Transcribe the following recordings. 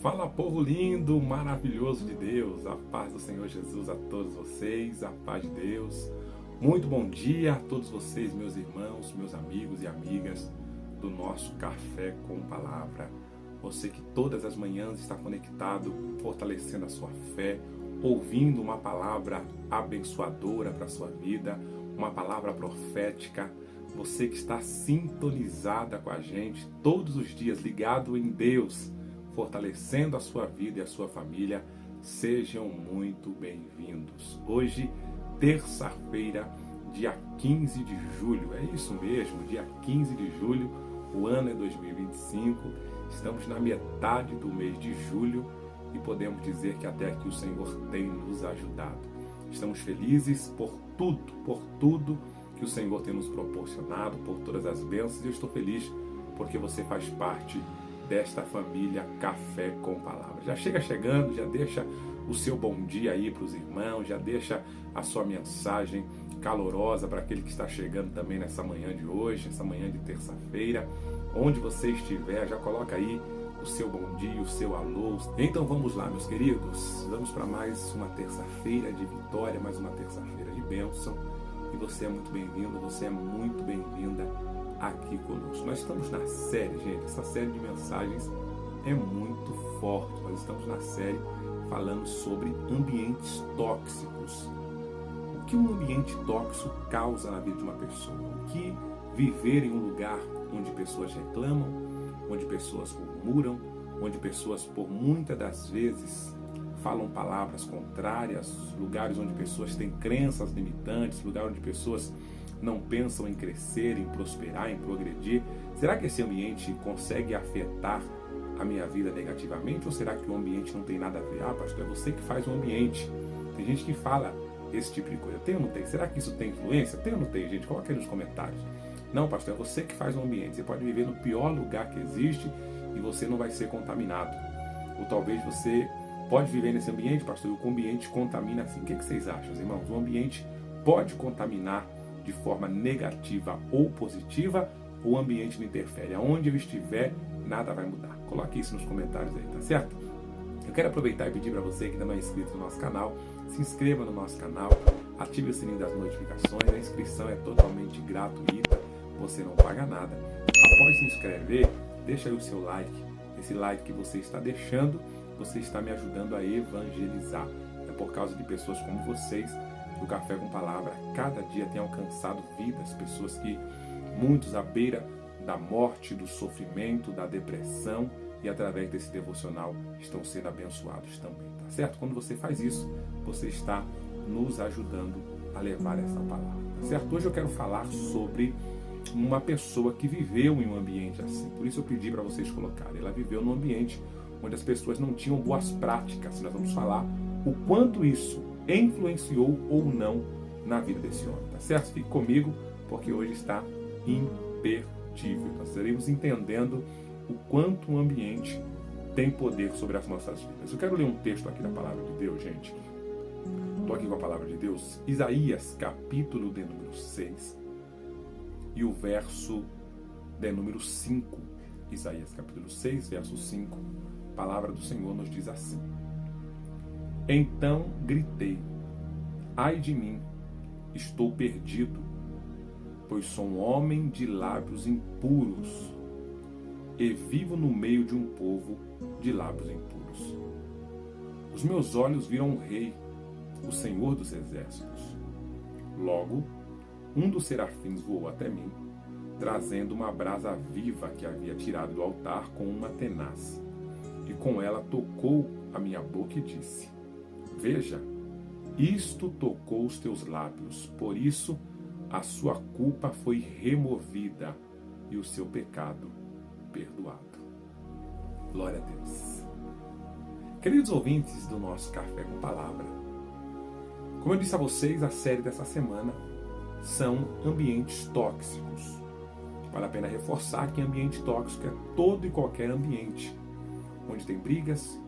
Fala, povo lindo, maravilhoso de Deus, a paz do Senhor Jesus a todos vocês, a paz de Deus. Muito bom dia a todos vocês, meus irmãos, meus amigos e amigas do nosso Café com Palavra. Você que todas as manhãs está conectado, fortalecendo a sua fé, ouvindo uma palavra abençoadora para a sua vida, uma palavra profética. Você que está sintonizada com a gente todos os dias, ligado em Deus, fortalecendo a sua vida e a sua família, sejam muito bem-vindos. Hoje, terça-feira, dia 15 de julho, é isso mesmo, dia 15 de julho, o ano é 2025, estamos na metade do mês de julho e podemos dizer que até aqui o Senhor tem nos ajudado. Estamos felizes por tudo que o Senhor tem nos proporcionado, por todas as bênçãos, e eu estou feliz porque você faz parte desta família Café com Palavra. Já chega chegando, já deixa o seu bom dia aí para os irmãos, já deixa a sua mensagem calorosa para aquele que está chegando também nessa manhã de hoje, essa manhã de terça-feira. Onde você estiver, já coloca aí o seu bom dia, o seu alô. Então vamos lá, meus queridos, vamos para mais uma terça-feira de vitória, mais uma terça-feira de bênção. E você é muito bem-vindo, você é muito bem-vinda aqui conosco. Nós estamos na série, gente, essa série de mensagens é muito forte. Nós estamos na série falando sobre ambientes tóxicos. O que um ambiente tóxico causa na vida de uma pessoa? O que viver em um lugar onde pessoas reclamam, onde pessoas murmuram, onde pessoas, por muitas das vezes, falam palavras contrárias, lugares onde pessoas têm crenças limitantes, lugares onde pessoas não pensam em crescer, em prosperar, em progredir. Será que esse ambiente consegue afetar a minha vida negativamente? Ou será que o ambiente não tem nada a ver? Ah, pastor, é você que faz o ambiente. Tem gente que fala esse tipo de coisa. Tem ou não tem? Será que isso tem influência? Tem ou não tem, gente? Coloca aí nos comentários. Não, pastor, é você que faz o ambiente. Você pode viver no pior lugar que existe e você não vai ser contaminado. Ou talvez você pode viver nesse ambiente, pastor, e o ambiente contamina assim. O que vocês acham, irmãos? O ambiente pode contaminar de forma negativa ou positiva, ou o ambiente não interfere. Aonde eu estiver, nada vai mudar. Coloque isso nos comentários aí, tá certo? Eu quero aproveitar e pedir para você que ainda não é inscrito no nosso canal, se inscreva no nosso canal, ative o sininho das notificações, a inscrição é totalmente gratuita, você não paga nada. Após se inscrever, deixa aí o seu like. Esse like que você está deixando, você está me ajudando a evangelizar. É por causa de pessoas como vocês que o Café com Palavra cada dia tem alcançado vidas, pessoas que muitos à beira da morte, do sofrimento, da depressão, e através desse devocional estão sendo abençoados também, tá certo? Quando você faz isso, você está nos ajudando a levar essa palavra, tá certo? Hoje eu quero falar sobre uma pessoa que viveu em um ambiente assim, por isso eu pedi para vocês colocarem. Ela viveu num ambiente onde as pessoas não tinham boas práticas. Nós vamos falar o quanto isso influenciou ou não na vida desse homem, tá certo? Fique comigo, porque hoje está imperdível. Nós estaremos entendendo o quanto o ambiente tem poder sobre as nossas vidas. Eu quero ler um texto aqui da Palavra de Deus, gente. Estou aqui com a Palavra de Deus, Isaías, capítulo de número 6, e o verso de número 5. Isaías, capítulo 6, verso 5. A palavra do Senhor nos diz assim: Então gritei, ai de mim, estou perdido, pois sou um homem de lábios impuros e vivo no meio de um povo de lábios impuros. Os meus olhos viram o Rei, o Senhor dos Exércitos. Logo, um dos serafins voou até mim, trazendo uma brasa viva que havia tirado do altar com uma tenaz, e com ela tocou a minha boca e disse: Veja, isto tocou os teus lábios, por isso a sua culpa foi removida e o seu pecado perdoado. Glória a Deus. Queridos ouvintes do nosso Café com Palavra, como eu disse a vocês, a série dessa semana são ambientes tóxicos. Vale a pena reforçar que ambiente tóxico é todo e qualquer ambiente onde tem brigas,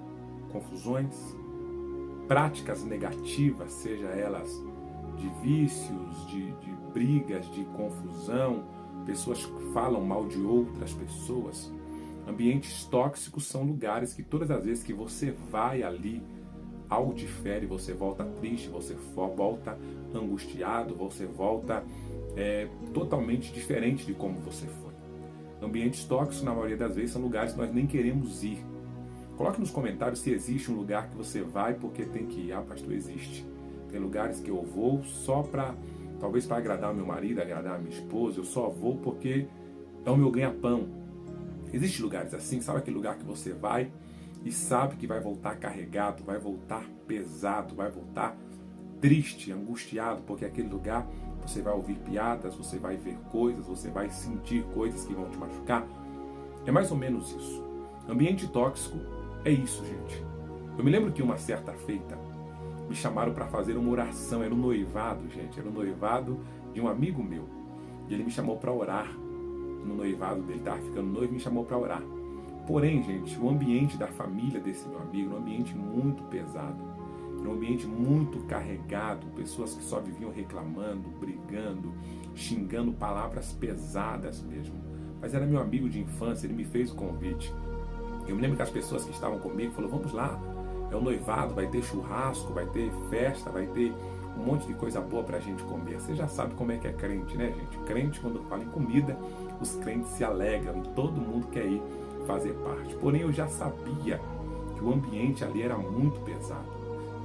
confusões, práticas negativas, seja elas de vícios, de brigas, de confusão, pessoas que falam mal de outras pessoas, Ambientes tóxicos são lugares que todas as vezes que você vai ali, algo difere, você volta triste, você volta angustiado, você volta totalmente diferente de como você foi. Ambientes tóxicos, na maioria das vezes, são lugares que nós nem queremos ir. Coloque nos comentários se existe um lugar que você vai porque tem que ir. Ah, pastor, existe. Tem lugares que eu vou só talvez para agradar o meu marido, agradar a minha esposa. Eu só vou porque é o meu ganha-pão. Existem lugares assim, sabe aquele lugar que você vai e sabe que vai voltar carregado, vai voltar pesado, vai voltar triste, angustiado, porque aquele lugar você vai ouvir piadas, você vai ver coisas, você vai sentir coisas que vão te machucar. É mais ou menos isso. Ambiente tóxico é isso, gente. Eu me lembro que uma certa feita me chamaram para fazer uma oração, era um noivado, gente, era um noivado de um amigo meu. E ele me chamou para orar no noivado dele, estava ficando noivo, me chamou para orar. Porém, gente, o ambiente da família desse meu amigo era um ambiente muito pesado, era um ambiente muito carregado, pessoas que só viviam reclamando, brigando, xingando, palavras pesadas mesmo. Mas era meu amigo de infância, ele me fez o convite. Eu me lembro que as pessoas que estavam comigo falaram, vamos lá, é o noivado, vai ter churrasco, vai ter festa, vai ter um monte de coisa boa pra gente comer. Você já sabe como é que é crente, né, gente? Crente, quando fala em comida, os crentes se alegram e todo mundo quer ir fazer parte. Porém, eu já sabia que o ambiente ali era muito pesado.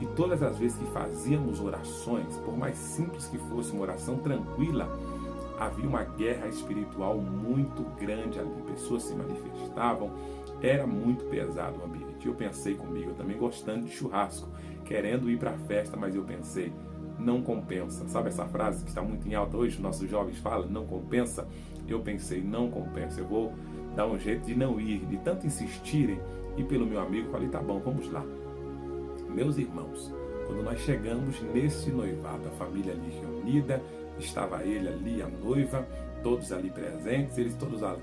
E todas as vezes que fazíamos orações, por mais simples que fosse uma oração tranquila, havia uma guerra espiritual muito grande ali. Pessoas se manifestavam, era muito pesado o ambiente. Eu pensei comigo, eu também gostando de churrasco, querendo ir para a festa, mas eu pensei, não compensa. Sabe essa frase que está muito em alta hoje, os nossos jovens falam, não compensa? Eu pensei, não compensa, eu vou dar um jeito de não ir, de tanto insistirem, e pelo meu amigo, falei, tá bom, vamos lá. Meus irmãos, quando nós chegamos nesse noivado, a família ali reunida, estava ele ali, a noiva, todos ali presentes, eles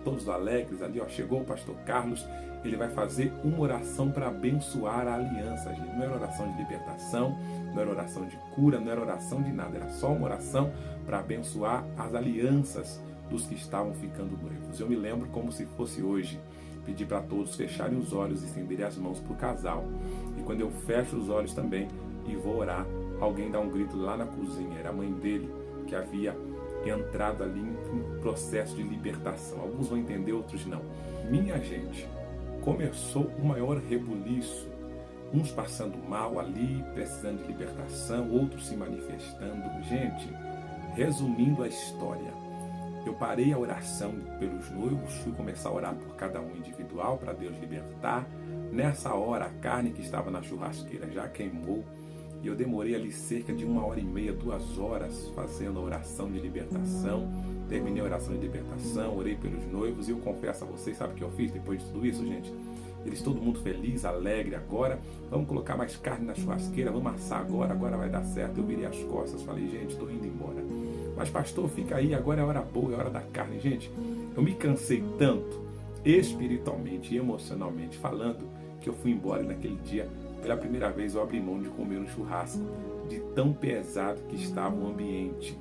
todos alegres ali, ó, chegou o pastor Carlos, ele vai fazer uma oração para abençoar a aliança, gente. Não era oração de libertação, não era oração de cura, não era oração de nada, era só uma oração para abençoar as alianças dos que estavam ficando noivos. Eu me lembro como se fosse hoje, pedi para todos fecharem os olhos e estenderem as mãos para o casal. E quando eu fecho os olhos também e vou orar, alguém dá um grito lá na cozinha, era a mãe dele que havia entrado ali em processo de libertação. Alguns vão entender, outros não. Minha gente, começou o maior rebuliço, uns passando mal ali, precisando de libertação, outros se manifestando. Gente, resumindo a história, eu parei a oração pelos noivos, fui começar a orar por cada um individual para Deus libertar. Nessa hora, a carne que estava na churrasqueira já queimou e eu demorei ali cerca de 1h30, 2 horas fazendo a oração de libertação. Terminei a oração de libertação, orei pelos noivos e eu confesso a vocês, sabe o que eu fiz depois de tudo isso, gente? Eles todo mundo feliz, alegre agora, vamos colocar mais carne na churrasqueira, vamos assar agora vai dar certo. Eu virei as costas, falei, gente, estou indo embora. Mas pastor, fica aí, agora é a hora boa, é a hora da carne. Gente, eu me cansei tanto, espiritualmente e emocionalmente falando, que eu fui embora naquele dia. Pela primeira vez eu abri mão de comer um churrasco, de tão pesado que estava o ambiente.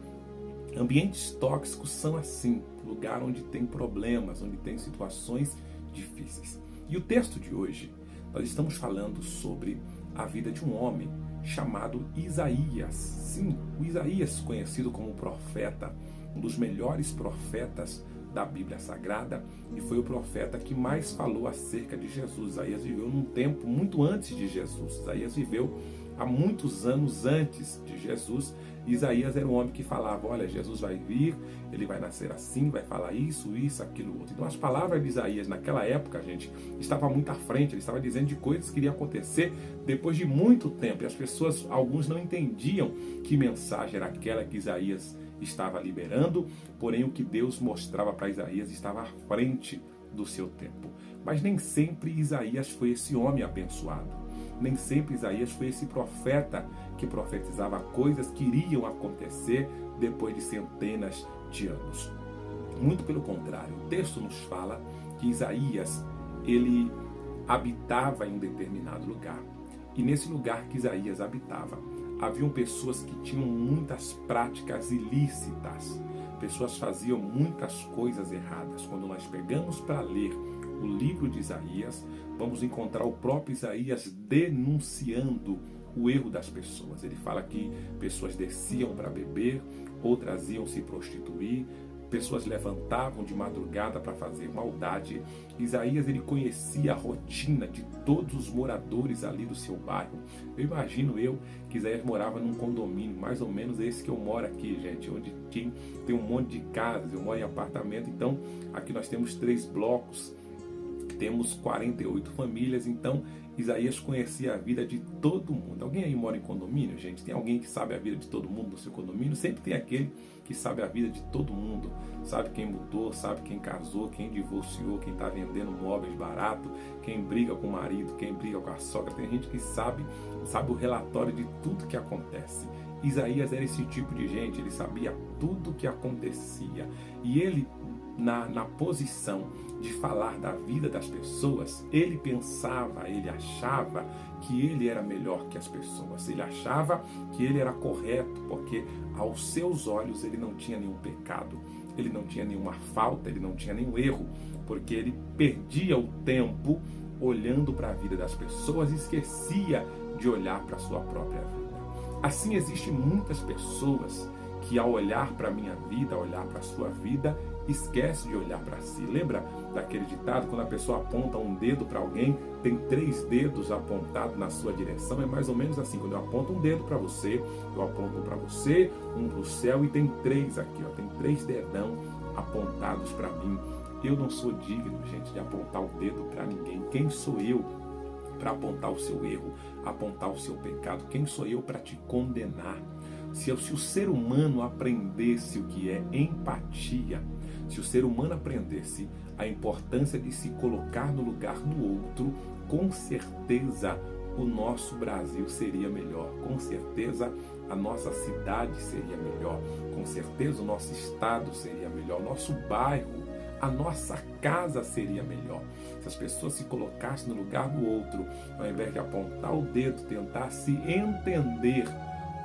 Ambientes tóxicos são assim, lugar onde tem problemas, onde tem situações difíceis. E o texto de hoje, nós estamos falando sobre a vida de um homem chamado Isaías. Sim, o Isaías, conhecido como profeta, um dos melhores profetas da Bíblia Sagrada, e foi o profeta que mais falou acerca de Jesus. Isaías viveu num tempo muito antes de Jesus. Isaías viveu há muitos anos antes de Jesus. Isaías era um homem que falava, olha, Jesus vai vir, ele vai nascer assim, vai falar isso, aquilo, outro. Então as palavras de Isaías naquela época, gente, estavam muito à frente, ele estava dizendo de coisas que iriam acontecer depois de muito tempo. E as pessoas, alguns não entendiam que mensagem era aquela que Isaías estava liberando, porém o que Deus mostrava para Isaías estava à frente do seu tempo. Mas nem sempre Isaías foi esse homem abençoado. Nem sempre Isaías foi esse profeta que profetizava coisas que iriam acontecer depois de centenas de anos. Muito pelo contrário, o texto nos fala que Isaías, ele habitava em um determinado lugar. E nesse lugar que Isaías habitava, haviam pessoas que tinham muitas práticas ilícitas. Pessoas faziam muitas coisas erradas. Quando nós pegamos para ler o livro de Isaías, vamos encontrar o próprio Isaías denunciando o erro das pessoas. Ele fala que pessoas desciam para beber, outras iam se prostituir, pessoas levantavam de madrugada para fazer maldade. Isaías, ele conhecia a rotina de todos os moradores ali do seu bairro. Eu imagino que Isaías morava num condomínio, mais ou menos esse que eu moro aqui, gente, onde tem um monte de casas, eu moro em apartamento, então aqui nós temos 3 blocos, temos 48 famílias, então Isaías conhecia a vida de todo mundo. Alguém aí mora em condomínio, gente? Tem alguém que sabe a vida de todo mundo no seu condomínio? Sempre tem aquele que sabe a vida de todo mundo. Sabe quem mudou, sabe quem casou, quem divorciou, quem está vendendo móveis barato, quem briga com o marido, quem briga com a sogra. Tem gente que sabe o relatório de tudo que acontece. Isaías era esse tipo de gente, ele sabia tudo o que acontecia. E ele, na posição de falar da vida das pessoas, ele pensava, ele achava que ele era melhor que as pessoas. Ele achava que ele era correto, porque aos seus olhos ele não tinha nenhum pecado, ele não tinha nenhuma falta, ele não tinha nenhum erro, porque ele perdia o tempo olhando para a vida das pessoas e esquecia de olhar para a sua própria vida. Assim, existem muitas pessoas que ao olhar para a minha vida, ao olhar para a sua vida, esquece de olhar para si. Lembra daquele ditado, quando a pessoa aponta um dedo para alguém, tem 3 dedos apontados na sua direção? É mais ou menos assim, quando eu aponto um dedo para você, eu aponto para você, um para o céu, e tem 3 aqui, tem 3 dedão apontados para mim. Eu não sou digno, gente, de apontar o dedo para ninguém. Quem sou eu para apontar o seu erro, apontar o seu pecado? Quem sou eu para te condenar? Se o ser humano aprendesse o que é empatia, se o ser humano aprendesse a importância de se colocar no lugar do outro, com certeza o nosso Brasil seria melhor, com certeza a nossa cidade seria melhor, com certeza o nosso estado seria melhor, o nosso bairro, a nossa casa seria melhor. Se as pessoas se colocassem no lugar do outro, ao invés de apontar o dedo, tentar se entender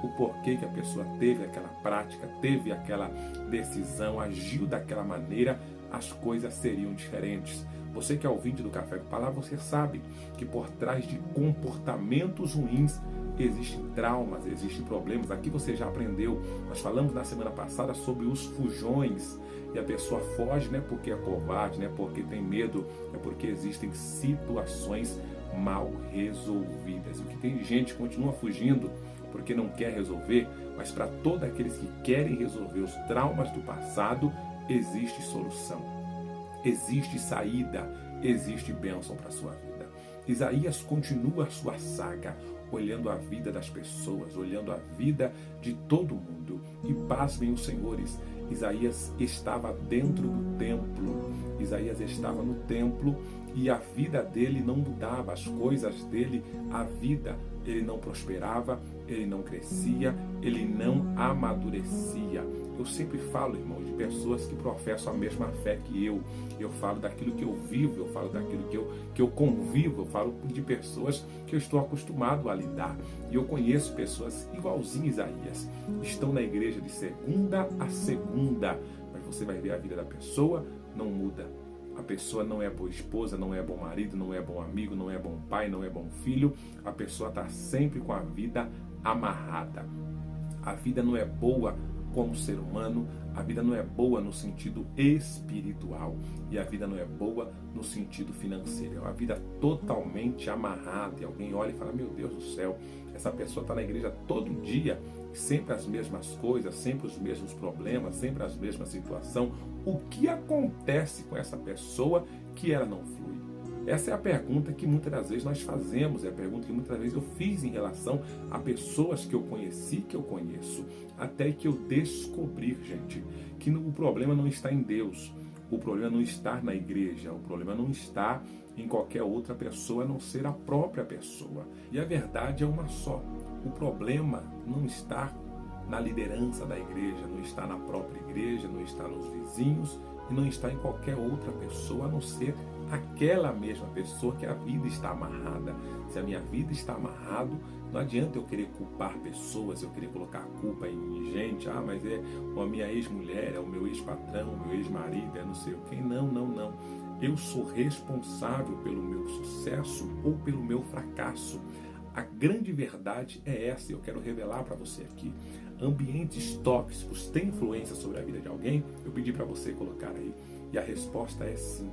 o porquê que a pessoa teve aquela prática, teve aquela decisão, agiu daquela maneira, as coisas seriam diferentes. Você que é ouvinte do Café com Palavra, você sabe que por trás de comportamentos ruins existem traumas, existem problemas. Aqui você já aprendeu, nós falamos na semana passada sobre os fujões, e a pessoa foge não é porque é covarde, não é porque tem medo, é porque existem situações mal resolvidas. O que tem gente que continua fugindo porque não quer resolver, mas para todos aqueles que querem resolver os traumas do passado, existe solução, existe saída, existe bênção para a sua vida. Isaías continua a sua saga, olhando a vida das pessoas, olhando a vida de todo mundo. E pasmem os senhores, Isaías estava dentro do templo, Isaías estava no templo e a vida dele não mudava, as coisas dele, a vida, ele não prosperava, ele não crescia, ele não amadurecia. Eu sempre falo, irmão, de pessoas que professam a mesma fé que eu. Eu falo daquilo que eu vivo, eu falo daquilo que eu convivo, eu falo de pessoas que eu estou acostumado a lidar. E eu conheço pessoas igualzinhas a Isaías. Estão na igreja de segunda a segunda, mas você vai ver a vida da pessoa, não muda. A pessoa não é boa esposa, não é bom marido, não é bom amigo, não é bom pai, não é bom filho. A pessoa está sempre com a vida amarrada. A vida não é boa como ser humano, a vida não é boa no sentido espiritual e a vida não é boa no sentido financeiro. É uma vida totalmente amarrada e alguém olha e fala, meu Deus do céu, essa pessoa está na igreja todo dia, sempre as mesmas coisas, sempre os mesmos problemas, sempre as mesmas situações. O que acontece com essa pessoa que ela não flui? Essa é a pergunta que muitas das vezes nós fazemos, é a pergunta que muitas vezes eu fiz em relação a pessoas que eu conheci, que eu conheço, até que eu descobri, gente, que o problema não está em Deus, o problema não está na igreja, o problema não está em qualquer outra pessoa a não ser a própria pessoa. E a verdade é uma só, o problema não está na liderança da igreja, não está na própria igreja, não está nos vizinhos e não está em qualquer outra pessoa a não ser aquela mesma pessoa que a vida está amarrada. Se a minha vida está amarrada, não adianta eu querer culpar pessoas, eu querer colocar a culpa em gente, mas é a minha ex-mulher, é o meu ex-patrão, o meu ex-marido, é não sei o quem. Não. Eu sou responsável pelo meu sucesso ou pelo meu fracasso. A grande verdade é essa, eu quero revelar para você aqui. Ambientes tóxicos têm influência sobre a vida de alguém? Eu pedi para você colocar aí. E a resposta é sim.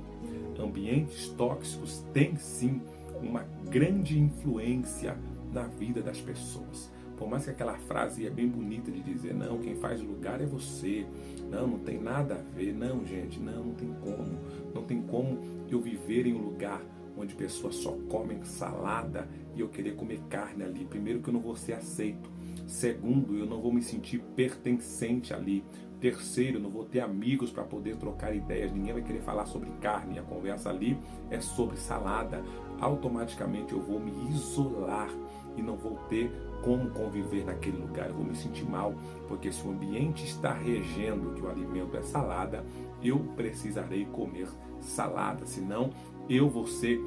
Ambientes tóxicos têm sim uma grande influência na vida das pessoas. Por mais que aquela frase é bem bonita de dizer, não, quem faz o lugar é você. Não tem nada a ver. Não, gente, não tem como. Não tem como eu viver em um lugar onde pessoas só comem salada e eu querer comer carne ali. Primeiro, que eu não vou ser aceito. Segundo, eu não vou me sentir pertencente ali. Terceiro, eu não vou ter amigos para poder trocar ideias. Ninguém vai querer falar sobre carne. A conversa ali é sobre salada. Automaticamente eu vou me isolar e não vou ter como conviver naquele lugar. Eu vou me sentir mal, porque se o ambiente está regendo que o alimento é salada, eu precisarei comer salada, senão eu vou ser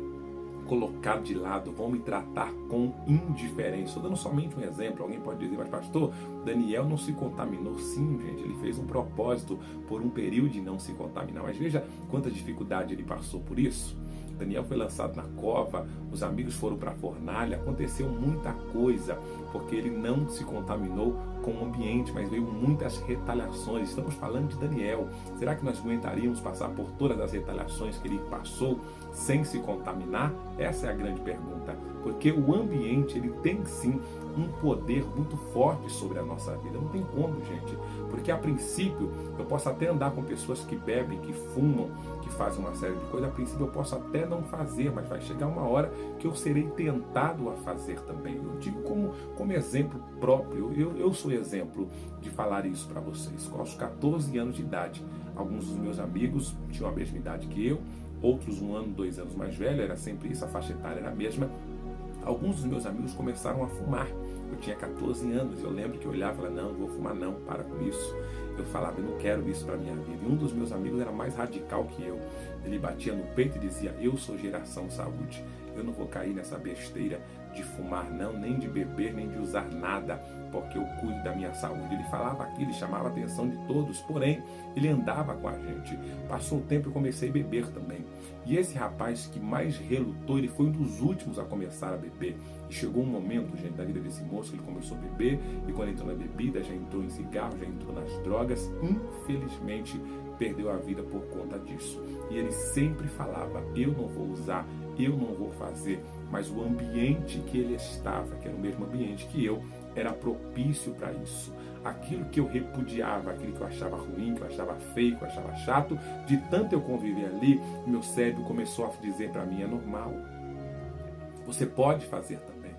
colocado de lado, vão me tratar com indiferença. Estou dando somente um exemplo. Alguém pode dizer, mas pastor, Daniel não se contaminou. Sim, gente, ele fez um propósito por um período de não se contaminar. Mas veja quanta dificuldade ele passou por isso. Daniel foi lançado na cova, os amigos foram para a fornalha, aconteceu muita coisa, porque ele não se contaminou com o ambiente, mas veio muitas retaliações. Estamos falando de Daniel. Será que nós aguentaríamos passar por todas as retaliações que ele passou sem se contaminar? Essa é a grande pergunta, porque o ambiente ele tem sim um poder muito forte sobre a nossa vida. Não tem como, gente, porque a princípio eu posso até andar com pessoas que bebem, que fumam, que fazem uma série de coisas. A princípio eu posso até não fazer, mas vai chegar uma hora que eu serei tentado a fazer também. Eu digo como exemplo próprio, eu sou exemplo de falar isso para vocês. Aos 14 anos de idade, alguns dos meus amigos tinham a mesma idade que eu, outros 1 ano, 2 anos mais velho, era sempre isso, a faixa etária era a mesma. Alguns dos meus amigos começaram a fumar. Eu tinha 14 anos, eu lembro que eu olhava e falava, não vou fumar não, para com isso. Eu falava, eu não quero isso para minha vida. E um dos meus amigos era mais radical que eu. Ele batia no peito e dizia, eu sou geração saúde. Eu não vou cair nessa besteira de fumar não, nem de beber, nem de usar nada, porque eu cuido da minha saúde. Ele falava aquilo, ele chamava a atenção de todos, porém, ele andava com a gente. Passou o tempo e eu comecei a beber também. E esse rapaz que mais relutou, ele foi um dos últimos a começar a beber. E chegou um momento, gente, da vida desse moço, que ele começou a beber, e quando entrou na bebida, já entrou em cigarro, já entrou nas drogas, infelizmente perdeu a vida por conta disso. E ele sempre falava, eu não vou usar, eu não vou fazer, mas o ambiente que ele estava, que era o mesmo ambiente que eu, era propício para isso. Aquilo que eu repudiava, aquilo que eu achava ruim, que eu achava feio, que eu achava chato, de tanto eu conviver ali, meu cérebro começou a dizer para mim, é normal. Você pode fazer também.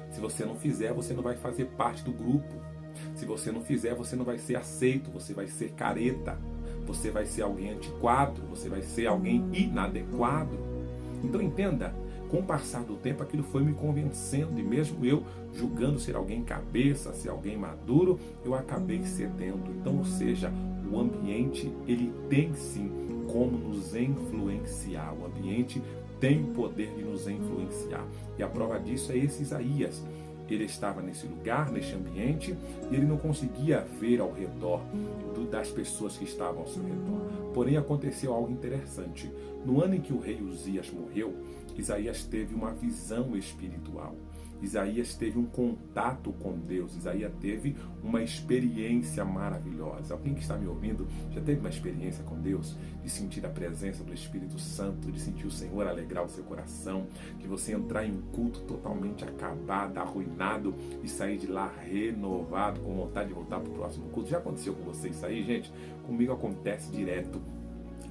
Se você não fizer, você não vai fazer parte do grupo. Se você não fizer, você não vai ser aceito, você vai ser careta, você vai ser alguém antiquado, você vai ser alguém inadequado. Então entenda, com o passar do tempo aquilo foi me convencendo, e mesmo eu julgando ser alguém cabeça, ser alguém maduro, eu acabei cedendo. Então, ou seja, o ambiente ele tem sim como nos influenciar, o ambiente tem o poder de nos influenciar. E a prova disso é esse Isaías. Ele estava nesse lugar, nesse ambiente, e ele não conseguia ver ao redor das pessoas que estavam ao seu redor. Porém, aconteceu algo interessante. No ano em que o rei Uzias morreu, Isaías teve uma visão espiritual. Isaías teve um contato com Deus. Isaías teve uma experiência maravilhosa. Alguém que está me ouvindo já teve uma experiência com Deus? De sentir a presença do Espírito Santo, de sentir o Senhor alegrar o seu coração, de você entrar em um culto totalmente acabado, arruinado e sair de lá renovado, com vontade de voltar para o próximo culto. Já aconteceu com você isso aí, gente? Comigo acontece direto.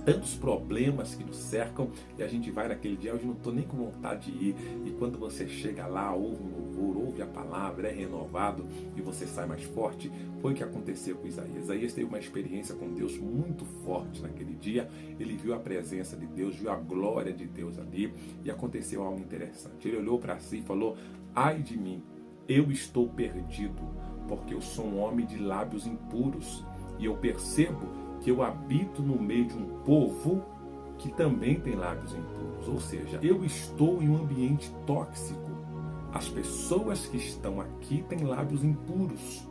Tantos problemas que nos cercam e a gente vai naquele dia, hoje não estou nem com vontade de ir, e quando você chega lá, ouve um louvor, ouve a palavra, é renovado e você sai mais forte. Foi o que aconteceu com Isaías. Isaías teve uma experiência com Deus muito forte naquele dia. Ele viu a presença de Deus, viu a glória de Deus ali, e aconteceu algo interessante. Ele olhou para si e falou, ai de mim, eu estou perdido, porque eu sou um homem de lábios impuros, e eu percebo que eu habito no meio de um povo que também tem lábios impuros. Ou seja, eu estou em um ambiente tóxico. As pessoas que estão aqui têm lábios impuros.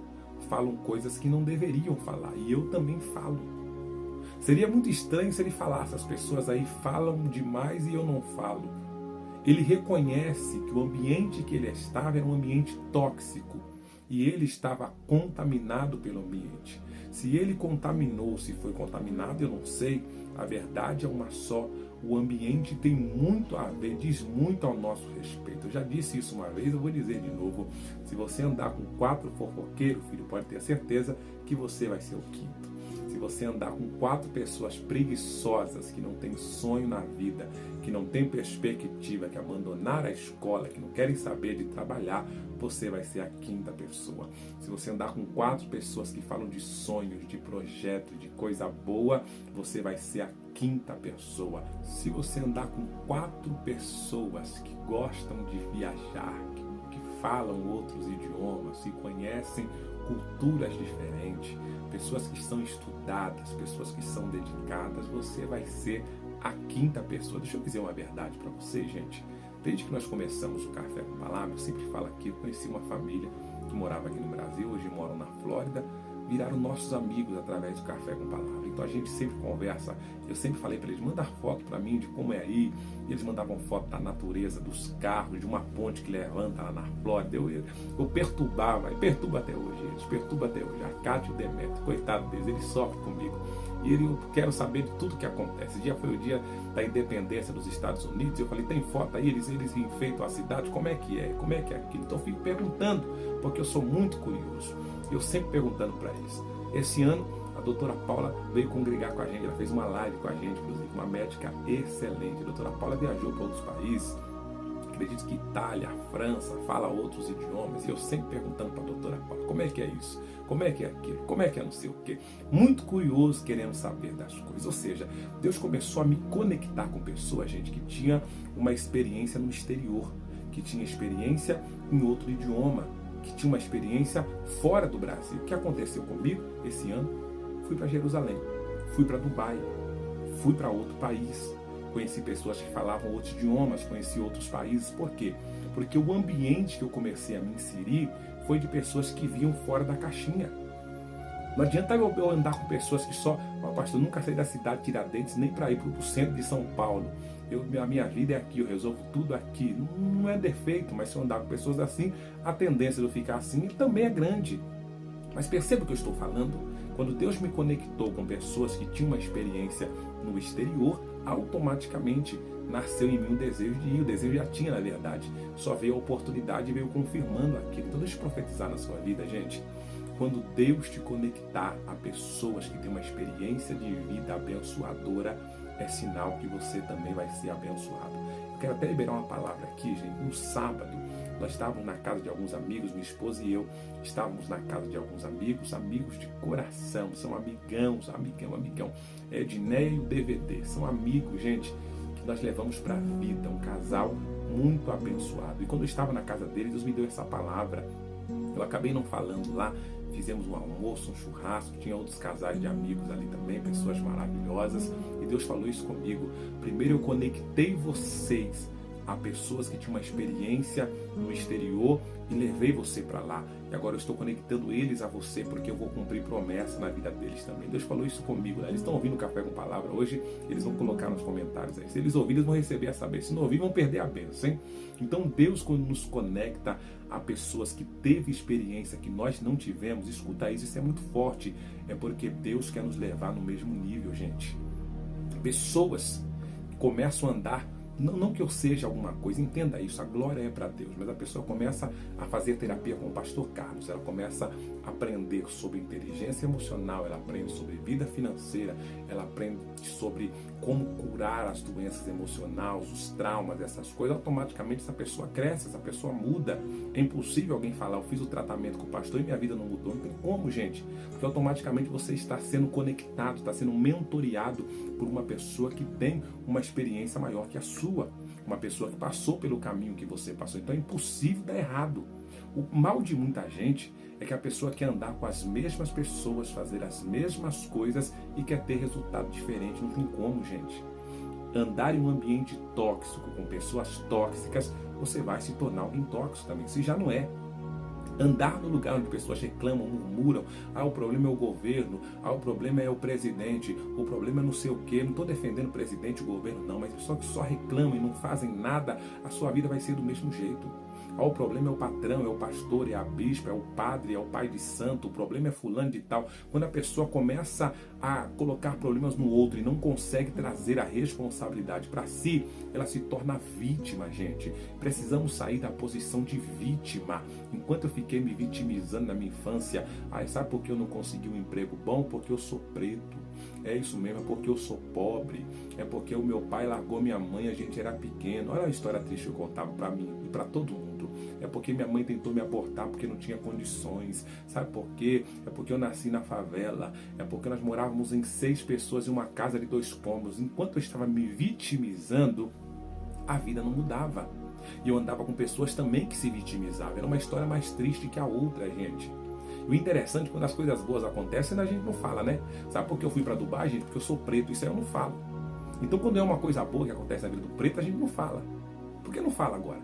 Falam coisas que não deveriam falar. E eu também falo. Seria muito estranho se ele falasse, as pessoas aí falam demais e eu não falo. Ele reconhece que o ambiente que ele estava era um ambiente tóxico e ele estava contaminado pelo ambiente. Se ele contaminou, se foi contaminado, eu não sei. A verdade é uma só. O ambiente tem muito a ver, diz muito ao nosso respeito. Eu já disse isso uma vez, eu vou dizer de novo. Se você andar com 4 fofoqueiros, filho, pode ter certeza que você vai ser o quinto. Se você andar com 4 pessoas preguiçosas, que não têm sonho na vida, que não têm perspectiva, que abandonaram a escola, que não querem saber de trabalhar, você vai ser a quinta pessoa. Se você andar com 4 pessoas que falam de sonhos, de projetos, de coisa boa, você vai ser a quinta pessoa. Se você andar com 4 pessoas que gostam de viajar, que falam outros idiomas, que conhecem culturas diferentes, pessoas que são estudadas, pessoas que são dedicadas, você vai ser a quinta pessoa. Deixa eu dizer uma verdade para vocês, gente. Desde que nós começamos o Café com Palavra, eu sempre falo aqui, eu conheci uma família que morava aqui no Brasil, hoje moram na Flórida, viraram nossos amigos através do Café com Palavra. Então a gente sempre conversa, eu sempre falei para eles, manda foto para mim de como é aí. E eles mandavam foto da natureza, dos carros, de uma ponte que levanta lá na Flórida. Eu perturbava, e perturba até hoje eles, perturba até hoje. A Cátia e o Demetrio, coitado deles, eles sofrem comigo. E eu quero saber de tudo que acontece. Esse dia foi o dia da independência dos Estados Unidos. Eu falei, tem foto aí? Eles enfeitam a cidade, como é que é? Como é que é aquilo? Então eu fico perguntando, porque eu sou muito curioso. Eu sempre perguntando para eles. Esse ano, a doutora Paula veio congregar com a gente, ela fez uma live com a gente, inclusive, uma médica excelente. A doutora Paula viajou para outros países, acredito que Itália, França, fala outros idiomas, e eu sempre perguntando para a doutora Paula, como é que é isso? Como é que é aquilo? Como é que é não sei o quê? Muito curioso, querendo saber das coisas. Ou seja, Deus começou a me conectar com pessoas, gente, que tinha uma experiência no exterior, que tinha experiência em outro idioma, que tinha uma experiência fora do Brasil. O que aconteceu comigo esse ano? Fui para Jerusalém, fui para Dubai, fui para outro país, conheci pessoas que falavam outros idiomas, conheci outros países. Por quê? Porque o ambiente que eu comecei a me inserir foi de pessoas que viam fora da caixinha. Não adianta eu andar com pessoas que só, pastor, eu nunca saí da cidade de Tiradentes nem para ir para o centro de São Paulo. A minha vida é aqui, eu resolvo tudo aqui. Não é defeito, mas se eu andar com pessoas assim, a tendência de eu ficar assim também é grande. Mas perceba o que eu estou falando? Quando Deus me conectou com pessoas que tinham uma experiência no exterior, automaticamente nasceu em mim um desejo de ir. O desejo já tinha, na verdade. Só veio a oportunidade e veio confirmando aquilo. Então deixa eu profetizar na sua vida, gente. Quando Deus te conectar a pessoas que têm uma experiência de vida abençoadora, é sinal que você também vai ser abençoado. Eu quero até liberar uma palavra aqui, gente. No sábado, nós estávamos na casa de alguns amigos, minha esposa e eu estávamos na casa de alguns amigos, amigos de coração, são amigão. É Edneia e o DVD, são amigos, gente, que nós levamos para a vida, um casal muito abençoado. E quando eu estava na casa deles, Deus me deu essa palavra. Eu acabei não falando lá, fizemos um almoço, um churrasco, tinha outros casais de amigos ali também, pessoas maravilhosas, e Deus falou isso comigo. Primeiro eu conectei vocês a pessoas que tinham uma experiência no exterior e levei você para lá. E agora eu estou conectando eles a você, porque eu vou cumprir promessa na vida deles também. Deus falou isso comigo, né? Eles estão ouvindo o Café com Palavra hoje, eles vão colocar nos comentários aí. Se eles ouvirem, eles vão receber a saber. Se não ouvir, vão perder a bênção, hein? Então Deus, quando nos conecta a pessoas que teve experiência que nós não tivemos, escuta isso é muito forte. É porque Deus quer nos levar no mesmo nível, gente. Pessoas que começam a andar, não que eu seja alguma coisa, entenda isso, a glória é para Deus, mas a pessoa começa a fazer terapia com o pastor Carlos, ela começa a aprender sobre inteligência emocional, ela aprende sobre vida financeira, ela aprende sobre como curar as doenças emocionais, os traumas, essas coisas. Automaticamente essa pessoa cresce, essa pessoa muda. É impossível alguém falar, eu fiz o tratamento com o pastor e minha vida não mudou. Não tem como, gente, porque automaticamente você está sendo conectado, está sendo mentoreado por uma pessoa que tem uma experiência maior que a sua, uma pessoa que passou pelo caminho que você passou. Então é impossível dar errado. O mal de muita gente é que a pessoa quer andar com as mesmas pessoas, fazer as mesmas coisas e quer ter resultado diferente. Não tem como, gente. Andar em um ambiente tóxico, com pessoas tóxicas, você vai se tornar alguém tóxico também, se já não é. Andar no lugar onde pessoas reclamam, murmuram, o problema é o governo, o problema é o presidente, o problema é não sei o quê. Não estou defendendo o presidente, o governo, não, mas pessoas que só reclamam e não fazem nada, a sua vida vai ser do mesmo jeito. O problema é o patrão, é o pastor, é a bispa, é o padre, é o pai de santo, o problema é fulano de tal. Quando a pessoa começa a colocar problemas no outro e não consegue trazer a responsabilidade para si, ela se torna vítima, gente. Precisamos sair da posição de vítima. Enquanto eu fiquei me vitimizando na minha infância, sabe por que eu não consegui um emprego bom? Porque eu sou preto. É isso mesmo, é porque eu sou pobre. É porque o meu pai largou minha mãe, a gente era pequeno. Olha a história triste que eu contava para mim e para todo mundo. É porque minha mãe tentou me abortar porque não tinha condições. Sabe por quê? É porque eu nasci na favela. É porque nós morávamos em 6 pessoas em uma casa de 2 cômodos. Enquanto eu estava me vitimizando, a vida não mudava. E eu andava com pessoas também que se vitimizavam. Era uma história mais triste que a outra, gente. O interessante, quando as coisas boas acontecem, a gente não fala, né? Sabe por que eu fui para Dubai, gente? Porque eu sou preto, isso aí eu não falo. Então, quando é uma coisa boa que acontece na vida do preto, a gente não fala. Por que não fala agora?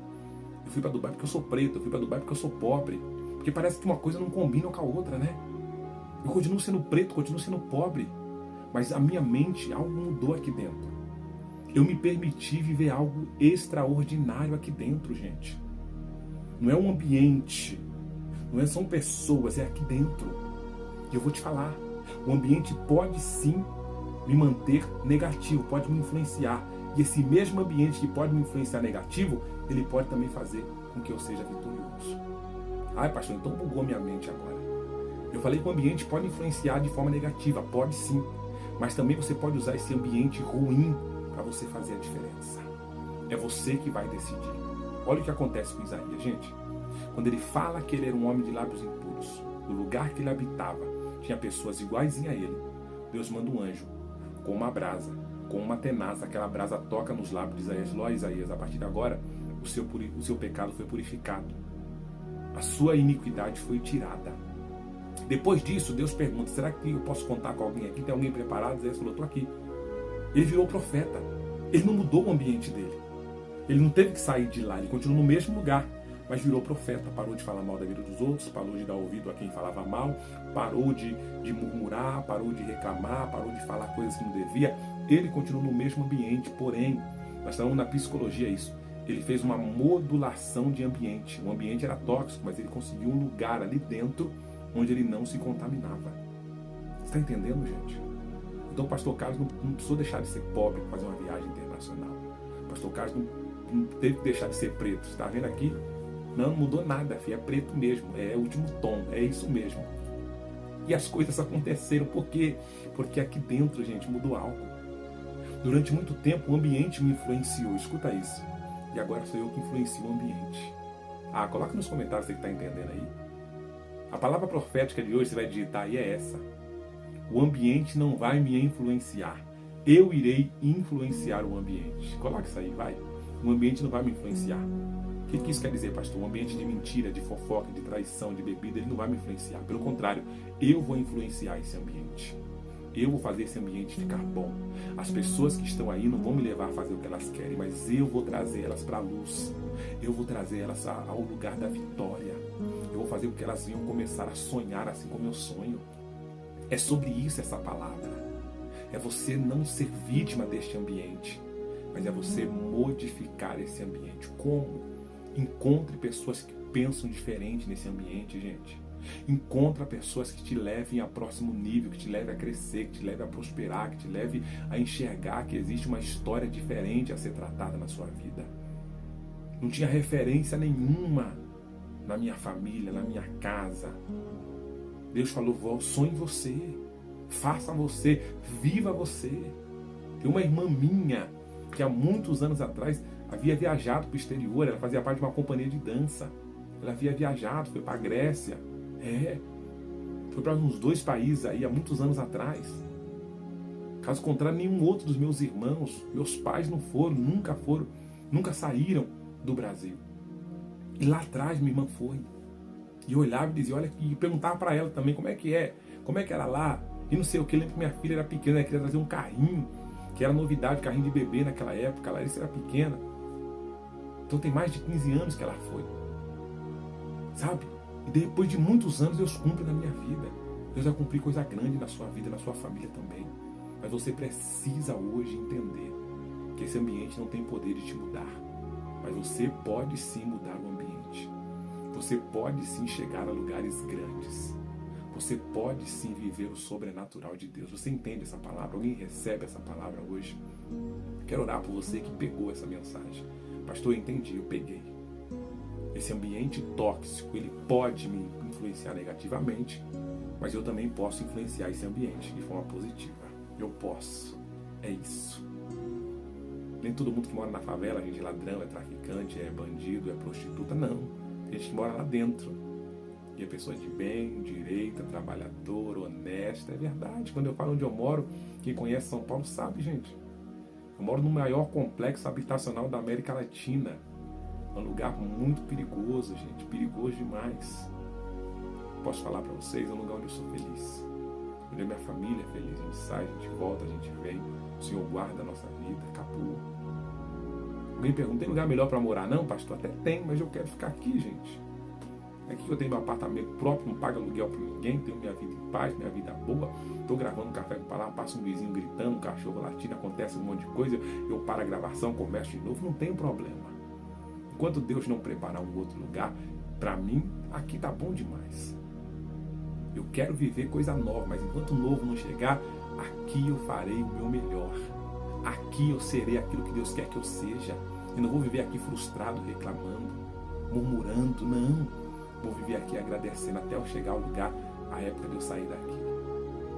Eu fui para Dubai porque eu sou preto, eu fui para Dubai porque eu sou pobre. Porque parece que uma coisa não combina com a outra, né? Eu continuo sendo preto, continuo sendo pobre. Mas a minha mente, algo mudou aqui dentro. Eu me permiti viver algo extraordinário aqui dentro, gente. Não é um ambiente, não são pessoas, é aqui dentro. E eu vou te falar, o ambiente pode sim me manter negativo, pode me influenciar. E esse mesmo ambiente que pode me influenciar negativo, ele pode também fazer com que eu seja vitorioso. Ai, pastor, então bugou minha mente agora. Eu falei que o ambiente pode influenciar de forma negativa, pode sim. Mas também você pode usar esse ambiente ruim para você fazer a diferença. É você que vai decidir. Olha o que acontece com Isaías, gente. Quando ele fala que ele era um homem de lábios impuros, no lugar que ele habitava, tinha pessoas iguaizinhas a ele. Deus manda um anjo com uma brasa, com uma tenaz, aquela brasa toca nos lábios de Isaías. Ó, Isaías, a partir de agora, o seu pecado foi purificado. A sua iniquidade foi tirada. Depois disso, Deus pergunta, será que eu posso contar com alguém aqui? Tem alguém preparado? Isaías falou, estou aqui. Ele virou profeta. Ele não mudou o ambiente dele. Ele não teve que sair de lá, ele continuou no mesmo lugar, mas virou profeta. Parou de falar mal da vida dos outros, parou de dar ouvido a quem falava mal, parou de murmurar, parou de reclamar, parou de falar coisas que não devia. Ele continuou no mesmo ambiente, porém, nós estamos na psicologia isso. Ele fez uma modulação de ambiente. O ambiente era tóxico, mas ele conseguiu um lugar ali dentro onde ele não se contaminava. Você está entendendo, gente? Então o pastor Carlos não precisou deixar de ser pobre para fazer uma viagem internacional. O pastor Carlos não teve que deixar de ser preto. Você está vendo aqui? Não mudou nada, filho. É preto mesmo. É o último tom. É isso mesmo. E as coisas aconteceram. Por quê? Porque aqui dentro, gente, mudou algo. Durante muito tempo o ambiente me influenciou. Escuta isso. E agora sou eu que influencio o ambiente. Coloca nos comentários se você está entendendo aí. A palavra profética de hoje você vai digitar aí é essa. O ambiente não vai me influenciar. Eu irei influenciar o ambiente. Coloca isso aí, vai. O ambiente não vai me influenciar. O que isso quer dizer, pastor? Um ambiente de mentira, de fofoca, de traição, de bebida, ele não vai me influenciar. Pelo contrário, eu vou influenciar esse ambiente. Eu vou fazer esse ambiente ficar bom. As pessoas que estão aí não vão me levar a fazer o que elas querem, mas eu vou trazer elas para a luz. Eu vou trazer elas ao lugar da vitória. Eu vou fazer com que elas venham começar a sonhar assim como eu sonho. É sobre isso essa palavra. É você não ser vítima deste ambiente, mas é você modificar esse ambiente. Como? Encontre pessoas que pensam diferente nesse ambiente, gente. Encontre pessoas que te levem a próximo nível, que te levem a crescer, que te levem a prosperar, que te levem a enxergar que existe uma história diferente a ser tratada na sua vida. Não tinha referência nenhuma na minha família, na minha casa. Deus falou, sonhe você, faça você, viva você. Tem uma irmã minha que há muitos anos atrás havia viajado para o exterior, ela fazia parte de uma companhia de dança. Ela havia viajado, foi para a Grécia, foi para uns 2 países aí há muitos anos atrás. Caso contrário, nenhum outro dos meus irmãos, meus pais não foram, nunca saíram do Brasil. E lá atrás minha irmã foi. E eu olhava e dizia, olha, e perguntava para ela também como é que era lá, e não sei o que. Eu lembro que minha filha era pequena, ela queria trazer um carrinho, que era novidade, carrinho de bebê naquela época, a Larissa era pequena. Então tem mais de 15 anos que ela foi. Sabe? E depois de muitos anos Deus cumpre na minha vida. Deus vai cumprir coisa grande na sua vida, na sua família também. Mas você precisa hoje entender que esse ambiente não tem poder de te mudar. Mas você pode sim mudar o ambiente. Você pode sim chegar a lugares grandes. Você pode sim viver o sobrenatural de Deus. Você entende essa palavra? Alguém recebe essa palavra hoje? Quero orar por você que pegou essa mensagem. Pastor, eu entendi, eu peguei. Esse ambiente tóxico, ele pode me influenciar negativamente, mas eu também posso influenciar esse ambiente de forma positiva. Eu posso. É isso. Nem todo mundo que mora na favela, gente, é ladrão, é traficante, é bandido, é prostituta. Não. Tem gente que mora lá dentro. E a pessoa de bem, direita, trabalhadora, honesta. É verdade. Quando eu falo onde eu moro, quem conhece São Paulo sabe, gente. Eu moro no maior complexo habitacional da América Latina. É um lugar muito perigoso, gente. Perigoso demais. Posso falar para vocês, é um lugar onde eu sou feliz. Onde a minha família é feliz. A gente sai, a gente volta, a gente vem. O Senhor guarda a nossa vida. Acabou. Alguém pergunta, tem lugar melhor para morar? Não, pastor? Até tem, mas eu quero ficar aqui, gente. Aqui eu tenho meu apartamento próprio, não pago aluguel para ninguém, tenho minha vida em paz, minha vida boa. Estou gravando café com palavra, passa um vizinho gritando, um cachorro latindo, acontece um monte de coisa, eu paro a gravação, começo de novo, não tem problema. Enquanto Deus não preparar um outro lugar, para mim, aqui tá bom demais. Eu quero viver coisa nova, mas enquanto o novo não chegar, aqui eu farei o meu melhor. Aqui eu serei aquilo que Deus quer que eu seja. Eu não vou viver aqui frustrado, reclamando, murmurando, não. Vou viver aqui agradecendo até eu chegar ao lugar, a época de eu sair daqui.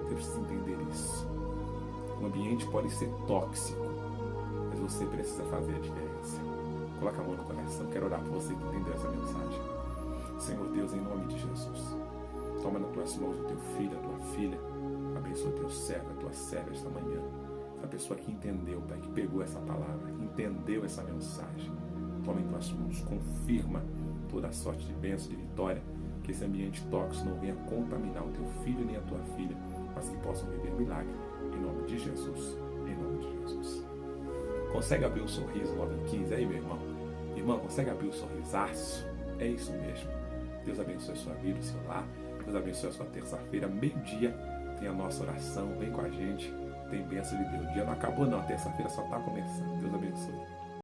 Você precisa entender isso. O ambiente pode ser tóxico, mas você precisa fazer a diferença. Coloca a mão no coração, quero orar por você que entendeu essa mensagem. Senhor Deus, em nome de Jesus, toma nas tuas mãos o teu filho, a tua filha, abençoa o teu servo, a tua serva esta manhã. A pessoa que entendeu, Pai, que pegou essa palavra, que entendeu essa mensagem, toma em tuas mãos, confirma toda a sorte de bênção, de vitória, que esse ambiente tóxico não venha contaminar o teu filho nem a tua filha, mas que possam viver milagre, em nome de Jesus, em nome de Jesus. Consegue abrir um sorriso 9h15 aí, meu irmão? Irmão, consegue abrir um sorrisaço? É isso mesmo. Deus abençoe a sua vida, o seu lar, Deus abençoe a sua terça-feira, meio-dia, tem a nossa oração, vem com a gente, tem bênção de Deus. O dia não acabou não, a terça-feira só está começando. Deus abençoe.